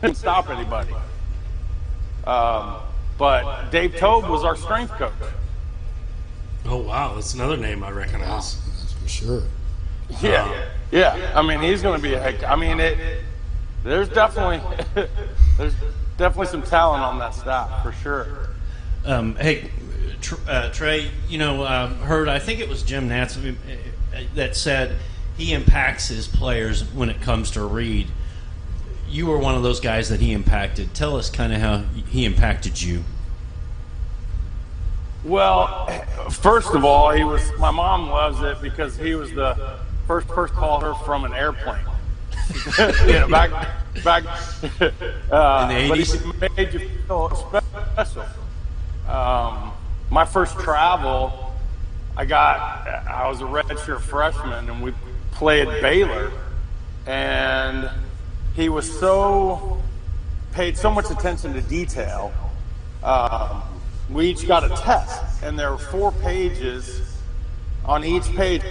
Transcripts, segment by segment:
couldn't stop anybody. But Dave Tobe was our strength coach. Oh, wow. That's another name I recognize. That's for sure. Yeah. I mean, he's going to be a head. I mean, there's definitely some talent on that staff for sure. Hey, Trey, heard, I think it was Jim Nance that said he impacts his players when it comes to Reid. You were one of those guys that he impacted. Tell us kind of how he impacted you. Well, first of all, my mom loves it because he was the first person to call her from an airplane. Back in the 80s? But he made you feel special. My first travel, I was a redshirt freshman, and we played Baylor, and he was paid so much attention to detail. We each got a test, and there were 4 pages. On each page,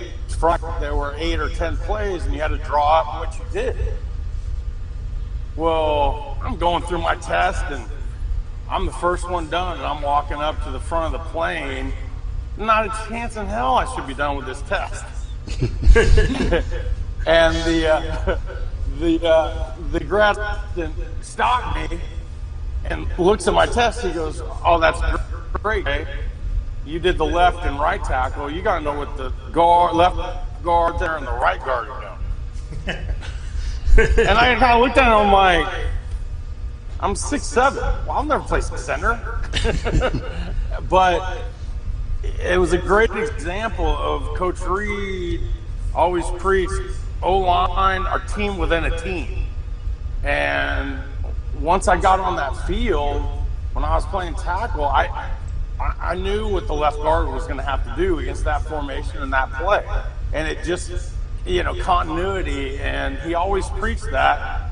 there were 8 or 10 plays, and you had to draw up what you did. Well, I'm going through my test, and I'm the first one done, and I'm walking up to the front of the plane. Not a chance in hell I should be done with this test. And the grad assistant stopped me and looks at my test. He goes, "Oh, that's great. You did the left and right tackle. You got to know what the left guard there and the right guard are doing." And I kind of looked at him, I'm like, I'm 6'7". Well, I'll never play center. But it was a great example of Coach Reid always preached O-line, our team within a team. And once I got on that field, when I was playing tackle, I knew what the left guard was going to have to do against that formation and that play. And it just, continuity, and he always preached that.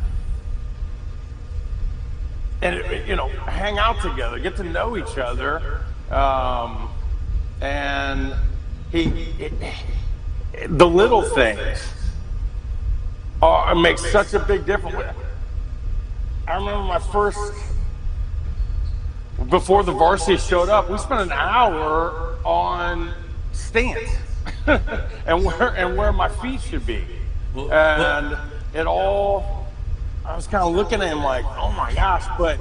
And, hang out together, get to know each other. And the little things make such a big difference. I remember my first, before the varsity showed up, we spent an hour on stance and where my feet should be. And it all, I was kind of looking at him like, oh my gosh, but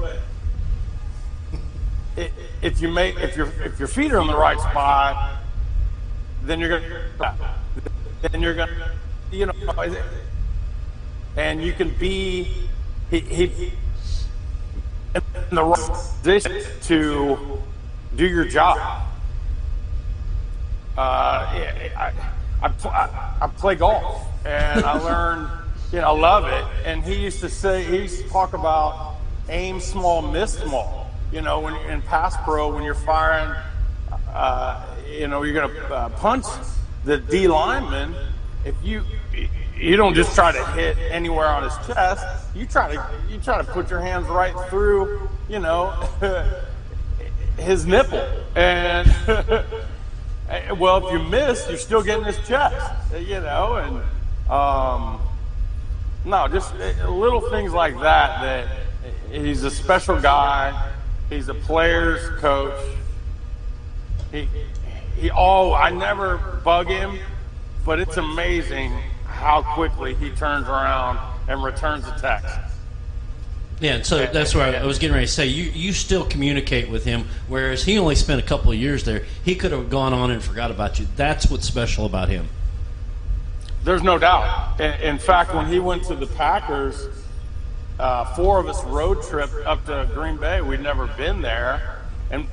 if your feet are in the right spot, then you're gonna, and you can be he in the right position to do your job. I play golf, and I learned, I love it. And he used to talk about aim small, miss small. When you're in pass pro, when you're firing, you're going to punch the D lineman. If you don't just try to hit anywhere on his chest, you try to put your hands right through, his nipple. And well, if you miss, you're still getting his chest, and no, just little things like that he's a special guy. He's a player's coach. I never bug him, but it's amazing how quickly he turns around and returns a text. Yeah, and so that's where I was getting ready to say, you still communicate with him, whereas he only spent a couple of years there. He could have gone on and forgot about you. That's what's special about him. There's no doubt. In fact, when he went to the Packers, 4 of us road trip up to Green Bay. We'd never been there, and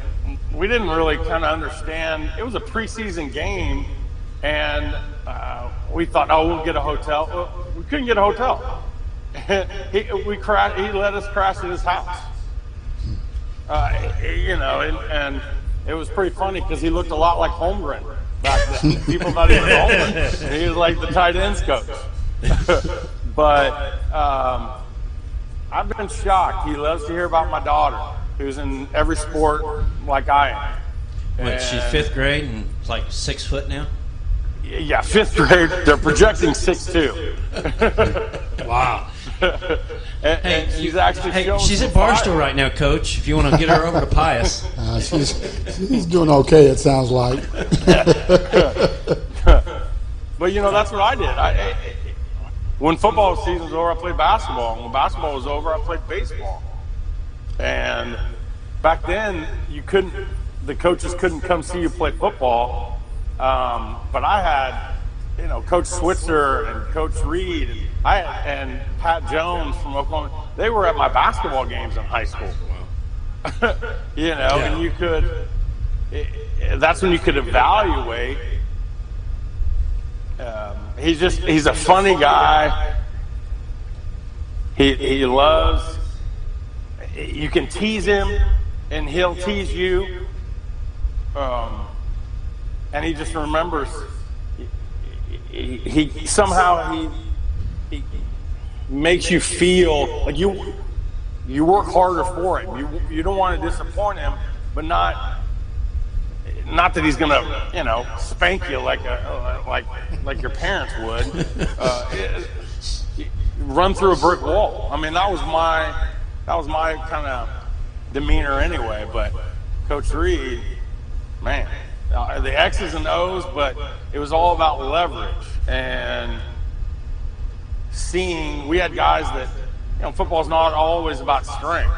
we didn't really kind of understand. It was a preseason game, and we thought, we'll get a hotel. Well, we couldn't get a hotel. He let us crash at his house. And it was pretty funny because he looked a lot like Holmgren back then. People thought he was Holmgren. He was like the tight ends coach. But I've been shocked. He loves to hear about my daughter, who's in every sport like I am. She's 5th grade and like 6 foot now? Yeah, 5th grade. They're projecting 6'2". Wow. and she's actually showing she's some at Barstow fire. right now, Coach. If you want to get her over to Pius. She's doing okay, it sounds like. But that's what I did. When football season was over, I played basketball. And when basketball was over, I played baseball. And back then, the coaches couldn't come see you play football. But I had, Coach Switzer and Coach Reid and Pat Jones from Oklahoma. They were at my basketball games in high school. And you could. That's when you could evaluate. He's a funny guy. He loves. You can tease him, and he'll tease you. And he just remembers. He somehow he makes you feel like you work harder for him. You don't want to disappoint him, but not that he's gonna spank you like your parents would. Run through a brick wall. I mean, that was my kind of demeanor anyway. But Coach Reid, man, the X's and O's, but it was all about leverage and seeing. We had guys that football's not always about strength,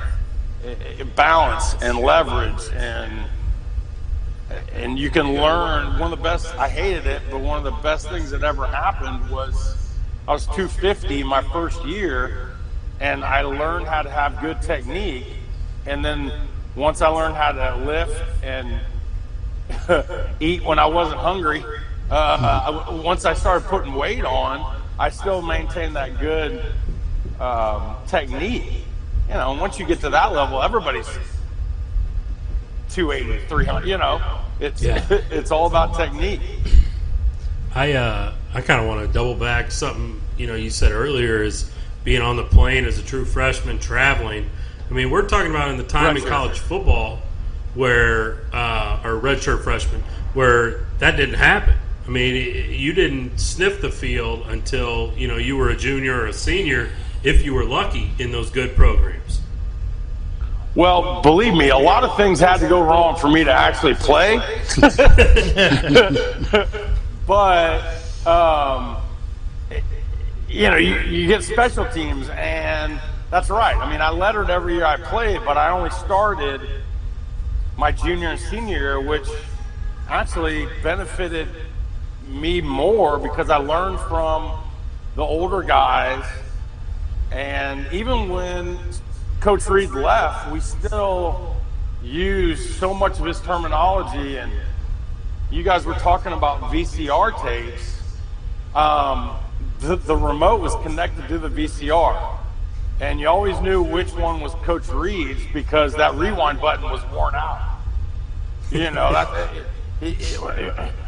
balance and leverage, and you can learn. One of the best. I hated it, but one of the best things that ever happened was I was 250 my first year, and I learned how to have good technique. And then once I learned how to lift and eat when I wasn't hungry, once I started putting weight on, I still maintained that good technique. And once you get to that level, everybody's 280, 300. It's all about technique. I kind of want to double back something you said earlier is being on the plane as a true freshman traveling. I mean, we're talking about in the time in college football where or redshirt freshman where that didn't happen. I mean, you didn't sniff the field until you were a junior or a senior, if you were lucky in those good programs. Well, believe me, a lot of things had to go wrong for me to actually play. But you get special teams, and that's right. I mean, I lettered every year I played, but I only started my junior and senior year, which actually benefited me more because I learned from the older guys. And even when Coach Reid left, we still used so much of his terminology. And you guys were talking about VCR tapes. The remote was connected to the VCR. And you always knew which one was Coach Reid's because that rewind button was worn out.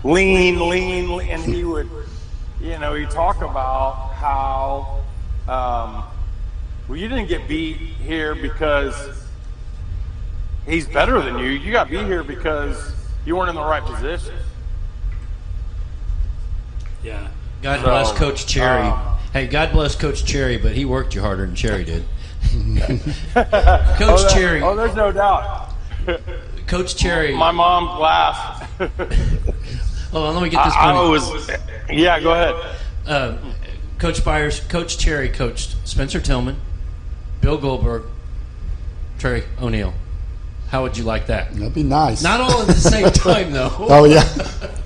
Lean, and he would, he'd talk about how, you didn't get beat here because he's better than you. You got beat here because you weren't in the right position. Yeah. God bless Coach Cherry. Hey, God bless Coach Cherry, but he worked you harder than Cherry did. Coach Cherry. Oh, there's no doubt. Coach Cherry. My mom laughed. Hold on, let me get this going. Yeah, go ahead. Coach Byers, Coach Cherry coached Spencer Tillman, Bill Goldberg, Trey O'Neal. How would you like that? That'd be nice. Not all at the same time, though. Oh, yeah.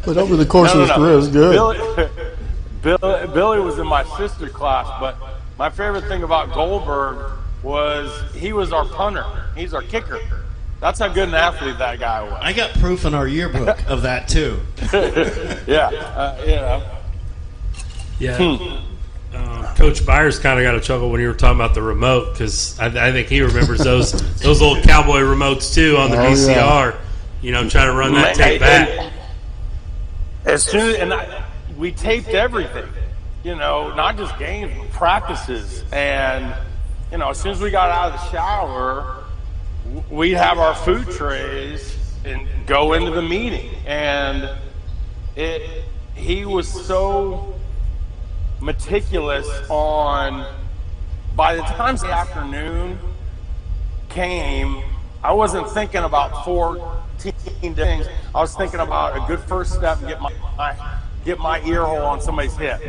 But over the course of his career, it was good. Billy was in my sister class, but my favorite thing about Goldberg was he was our punter. He's our kicker. That's how good an athlete that guy was. I got proof in our yearbook of that, too. Yeah. Coach Byers kind of got a chuckle when you were talking about the remote because I think he remembers those old cowboy remotes too on the VCR. Trying to run that tape back. We taped everything, not just games, but practices. And as soon as we got out of the shower, we'd have our food trays and go into the meeting. And he was so meticulous on by the time the afternoon came, I wasn't thinking about 14 things. I was thinking about a good first step and get my ear hole on somebody's hip,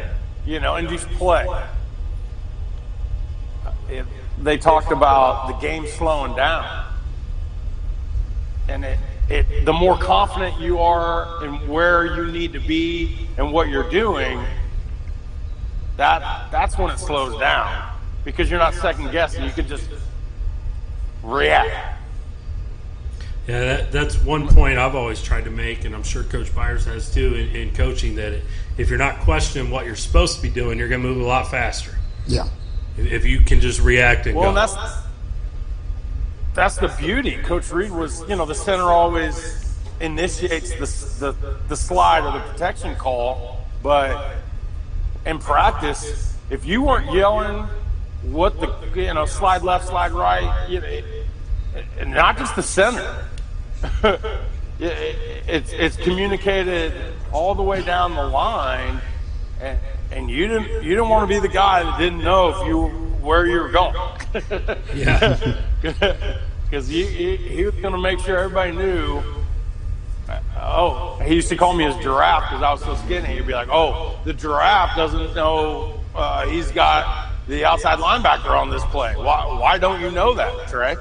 and just play. They talked about the game slowing down, and the more confident you are in where you need to be and what you're doing, that's when it slows down, because you're not second guessing. You can just react. Yeah, that's one point I've always tried to make, and I'm sure Coach Byers has too in coaching, that if you're not questioning what you're supposed to be doing, you're going to move a lot faster. Yeah. If you can just react and go. Well, that's the beauty. Coach Reid was, the center always initiates the slide or the protection call, but in practice, if you weren't yelling what the, slide left, slide right, and not just the center, it's communicated all the way down the line, and you didn't want to be the guy that didn't know where you were going. Yeah. Because he was going to make sure everybody knew. He used to call me his giraffe because I was so skinny. He'd be like, the giraffe doesn't know he's got the outside linebacker on this play. Why don't you know that, Trey?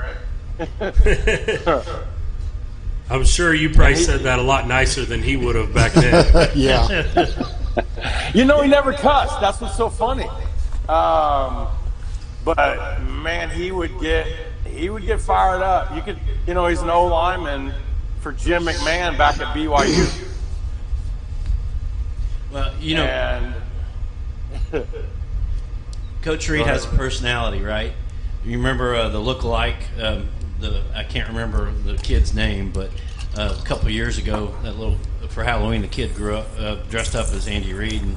I'm sure you probably said that a lot nicer than he would have back then. Yeah. He never cussed. That's what's so funny. But man, he would get fired up. You could, he's an O lineman for Jim McMahon back at BYU. Well, and Coach Reid has a personality, right? You remember the look-alike, I can't remember the kid's name, but a couple of years ago, for Halloween, the kid grew up dressed up as Andy Reid. And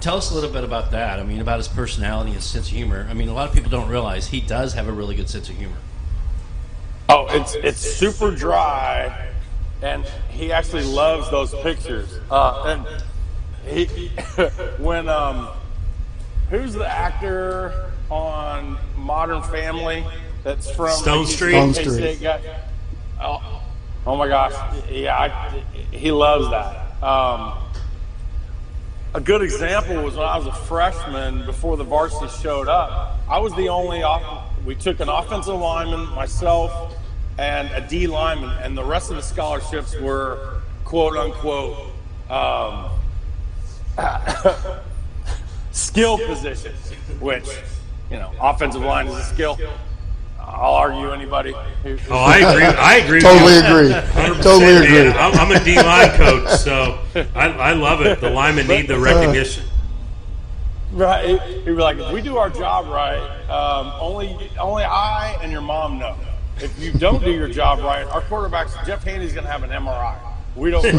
tell us a little bit about that. I mean, about his personality and sense of humor. I mean, a lot of people don't realize he does have a really good sense of humor. Oh, it's super dry, and he actually loves those pictures. And when who's the actor on Modern Family that's from Stone Street? Stone Street. Oh my gosh, yeah, he loves that. A good example was when I was a freshman before the varsity showed up. I was the only we took an offensive lineman, myself, and a D lineman, and the rest of the scholarships were quote unquote skill positions, which, offensive line is a skill. I'll argue anybody. I agree. Totally agree. 100%, Totally agree. I'm a D-line coach, so I love it. The linemen need the recognition. Right. He'd be like, if we do our job right, only I and your mom know. If you don't do your job right, our quarterback, Jeff Haney's going to have an MRI. We don't want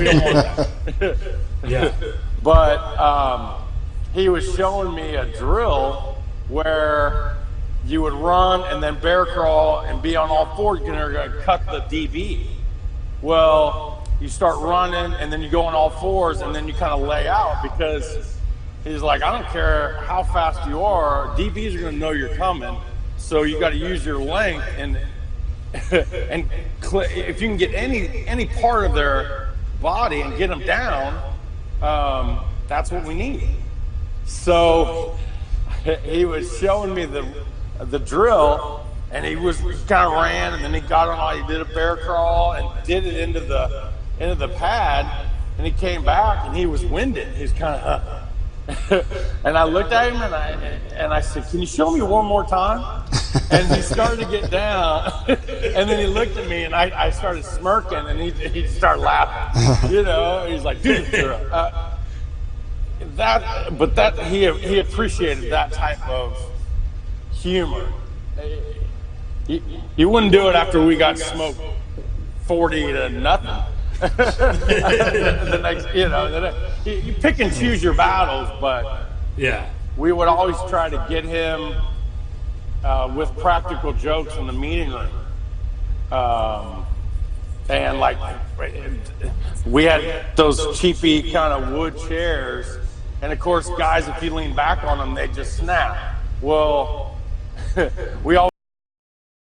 that. Yeah. But he was showing me a drill where you would run and then bear crawl and be on all fours. You're going to cut the DB. Well, you start running and then you go on all fours and then you kind of lay out, because he's like, I don't care how fast you are, DBs are going to know you're coming. So you got to use your length and if you can get any part of their body and get them down, that's what we need. So he was showing me the drill, and he kind of ran, and then he got on. He did a bear crawl and did it into the pad, and he came back and he was winded. He was kind of. And I looked at him and I said, "Can you show me one more time?" And he started to get down, and then he looked at me, and I started smirking, and he started laughing. He's like, "Dude, he appreciated that type of humor. He wouldn't do it after we got smoked 40 to nothing." The next, you pick and choose your battles, but yeah, we would always try to get him with practical jokes in the meeting room. And we had those cheapy kind of wood chairs, and of course, guys, if you lean back on them, they just snap. Well, we all